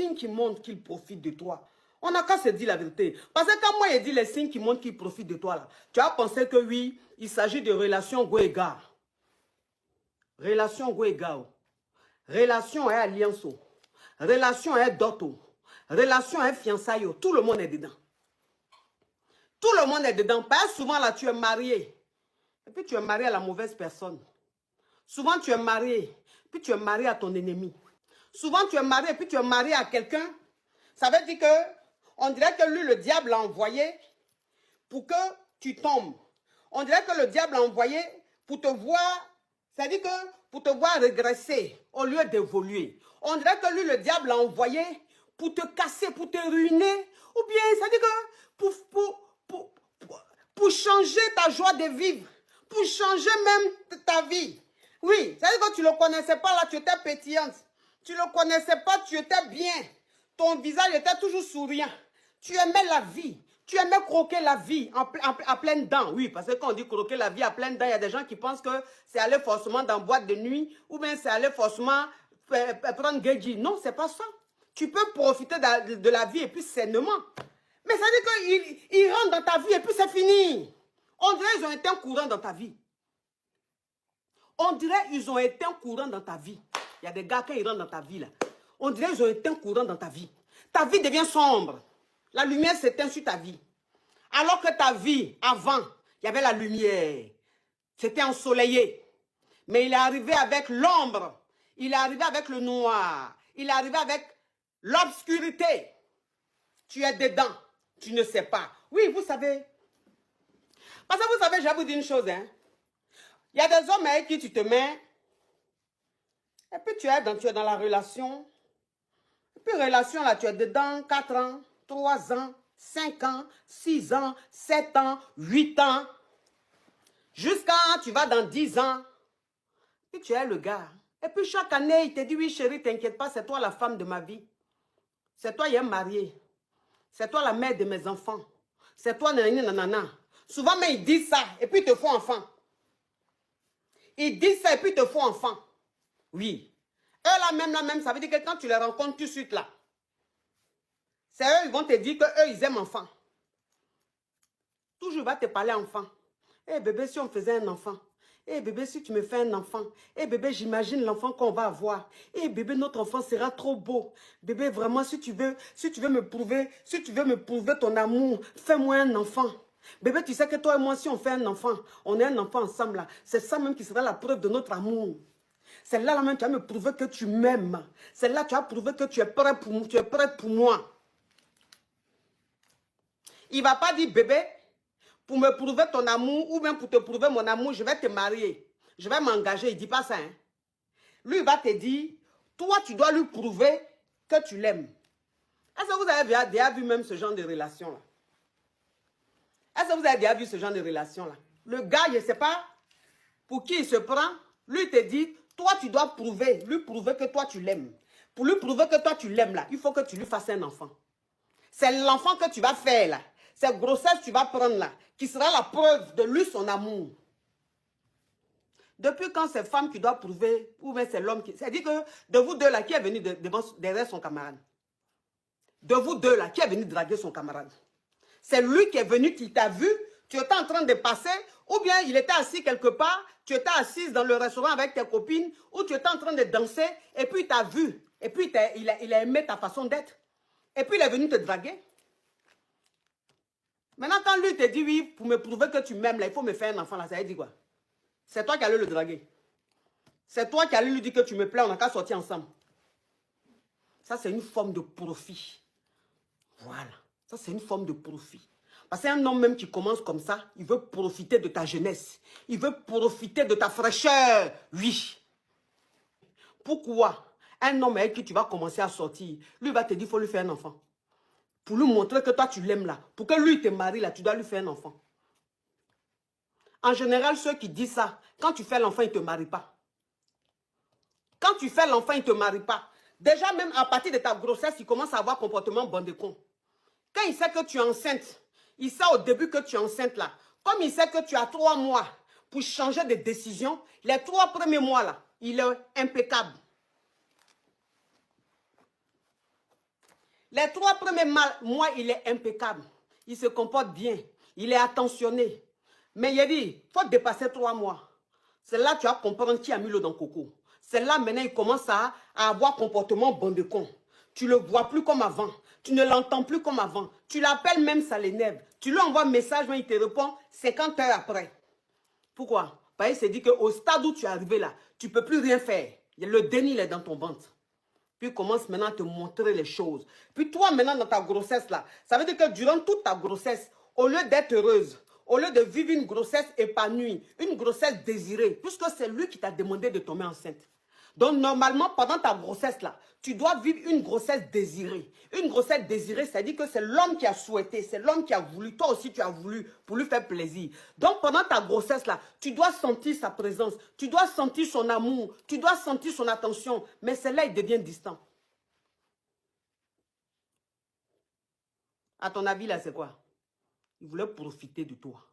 signes qui montrent qu'il profite de toi. On n'a qu'à se dire la vérité. Parce que quand moi, il dit les signes qui montrent qu'il profite de toi, là, tu as pensé que oui, il s'agit de relations go-égard. Relation go-égard. Relation et alliance. Relation et dot. Relation et fiançailles. Tout le monde est dedans. Tout le monde est dedans. Pas souvent là, tu es marié. Et puis tu es marié à la mauvaise personne. Souvent tu es marié. Puis tu es marié à ton ennemi. Souvent tu es marié. Puis tu es marié à quelqu'un. Ça veut dire que on dirait que lui, le diable l'a envoyé pour que tu tombes. On dirait que le diable l'a envoyé pour te voir. C'est-à-dire que pour te voir régresser au lieu d'évoluer. On dirait que lui, le diable l'a envoyé pour te casser, pour te ruiner. Ou bien, c'est-à-dire que pour changer ta joie de vivre. Pour changer même ta vie. Oui, c'est-à-dire que tu ne le connaissais pas là, tu étais pétillante. Tu ne le connaissais pas, tu étais bien. Ton visage était toujours souriant. Tu aimais la vie. Tu aimais croquer la vie à pleines dents. Oui, parce que quand on dit croquer la vie à pleines dents, il y a des gens qui pensent que c'est aller forcément dans boîte de nuit ou bien c'est aller forcément prendre Gedji. Non, c'est pas ça. Tu peux profiter de la vie et puis sainement. Mais ça veut dire qu'ils rentrent dans ta vie et puis c'est fini. On dirait qu'ils ont été un courant dans ta vie. On dirait qu'ils ont été un courant dans ta vie. Il y a des gars, quand ils rentrent dans ta vie, là, on dirait qu'ils ont été un courant dans ta vie. Ta vie devient sombre. La lumière s'éteint sur ta vie. Alors que ta vie, avant, il y avait la lumière. C'était ensoleillé. Mais il est arrivé avec l'ombre. Il est arrivé avec le noir. Il est arrivé avec l'obscurité. Tu es dedans. Tu ne sais pas. Oui, vous savez. Parce que vous savez, je vais vous dire une chose. Hein. Il y a des hommes avec qui tu te mets. Et puis tu es dans la relation. Et puis relation là, tu es dedans 4 ans, 3 ans, 5 ans, 6 ans, 7 ans, 8 ans. Jusqu'à tu vas dans 10 ans. Et tu es le gars. Et puis chaque année, il te dit, oui chérie, t'inquiète pas, c'est toi la femme de ma vie. C'est toi, il est marié. C'est toi la mère de mes enfants. C'est toi, nanana. Souvent, mais ils disent ça, et puis ils te font enfant. Ils disent ça, et puis ils te font enfant. Oui. Eux, là même, ça veut dire que quand tu les rencontres tout de suite, là, c'est eux, ils vont te dire qu'eux, ils aiment enfant. Toujours, il va te parler enfant. Eh bébé, si on faisait un enfant. Eh bébé, si tu me fais un enfant. Eh bébé, j'imagine l'enfant qu'on va avoir. Eh bébé, notre enfant sera trop beau. Bébé, vraiment, si tu veux me prouver ton amour, fais-moi un enfant. Bébé, tu sais que toi et moi, si on fait un enfant, on est un enfant ensemble là. C'est ça même qui sera la preuve de notre amour. C'est là même tu vas me prouver que tu m'aimes. C'est là tu vas prouver que tu es prêt pour moi. Il ne va pas dire bébé, pour me prouver ton amour ou même pour te prouver mon amour, je vais te marier. Je vais m'engager. Il ne dit pas ça. Hein. Lui, il va te dire, toi, tu dois lui prouver que tu l'aimes. Est-ce que vous avez déjà vu même ce genre de relation-là? Est-ce que vous avez déjà vu ce genre de relation-là? Le gars, je ne sais pas pour qui il se prend. Lui, il te dit, toi, tu dois lui prouver que toi, tu l'aimes. Pour lui prouver que toi, tu l'aimes, là, il faut que tu lui fasses un enfant. C'est l'enfant que tu vas faire, là. Cette grossesse que tu vas prendre, là, qui sera la preuve de lui, son amour. Depuis quand c'est femme qui doit prouver, ou bien c'est l'homme qui... C'est-à-dire que de vous deux, là, qui est venu derrière son camarade? De vous deux, là, qui est venu draguer son camarade? C'est lui qui est venu, qui t'a vu, tu étais en train de passer, ou bien il était assis quelque part, tu étais assise dans le restaurant avec tes copines, ou tu étais en train de danser, et puis il t'a vu, et puis il a aimé ta façon d'être. Et puis il est venu te draguer. Maintenant, quand lui te dit oui, pour me prouver que tu m'aimes, là, il faut me faire un enfant, là, ça veut dire quoi? C'est toi qui allais le draguer. C'est toi qui allais lui dire que tu me plais, on n'a qu'à sortir ensemble. Ça, c'est une forme de profit. Voilà. Ça, c'est une forme de profit. Parce qu'un homme même qui commence comme ça, il veut profiter de ta jeunesse. Il veut profiter de ta fraîcheur. Oui. Pourquoi? Un homme avec qui tu vas commencer à sortir, lui va te dire qu'il faut lui faire un enfant. Pour lui montrer que toi, tu l'aimes là. Pour que lui te marie là, tu dois lui faire un enfant. En général, ceux qui disent ça, quand tu fais l'enfant, il ne te marie pas. Quand tu fais l'enfant, il ne te marie pas. Déjà, même à partir de ta grossesse, il commence à avoir comportement bon de con. Quand il sait que tu es enceinte, il sait au début que tu es enceinte là. Comme il sait que tu as 3 mois pour changer de décision, les 3 premiers mois là, il est impeccable. Les 3 premiers mois, il est impeccable. Il se comporte bien. Il est attentionné. Mais il a dit, il faut dépasser 3 mois. C'est là que tu vas comprendre qui a mis l'eau dans le coco. C'est là maintenant il commence à avoir comportement bon de con. Tu ne le vois plus comme avant. Tu ne l'entends plus comme avant. Tu l'appelles même, ça l'énerve. Tu lui envoies un message, mais il te répond 50 heures après. Pourquoi? Parce qu'il s'est dit qu'au stade où tu es arrivé là, tu ne peux plus rien faire. Le déni il est dans ton ventre. Puis il commence maintenant à te montrer les choses. Puis toi maintenant dans ta grossesse là, ça veut dire que durant toute ta grossesse, au lieu d'être heureuse, au lieu de vivre une grossesse épanouie, une grossesse désirée, puisque c'est lui qui t'a demandé de tomber enceinte. Donc normalement pendant ta grossesse là, tu dois vivre une grossesse désirée. Une grossesse désirée, c'est-à-dire que c'est l'homme qui a souhaité, c'est l'homme qui a voulu, toi aussi tu as voulu pour lui faire plaisir. Donc pendant ta grossesse là, tu dois sentir sa présence, tu dois sentir son amour, tu dois sentir son attention. Mais c'est là il devient distant. À ton avis là, c'est quoi? Il voulait profiter de toi.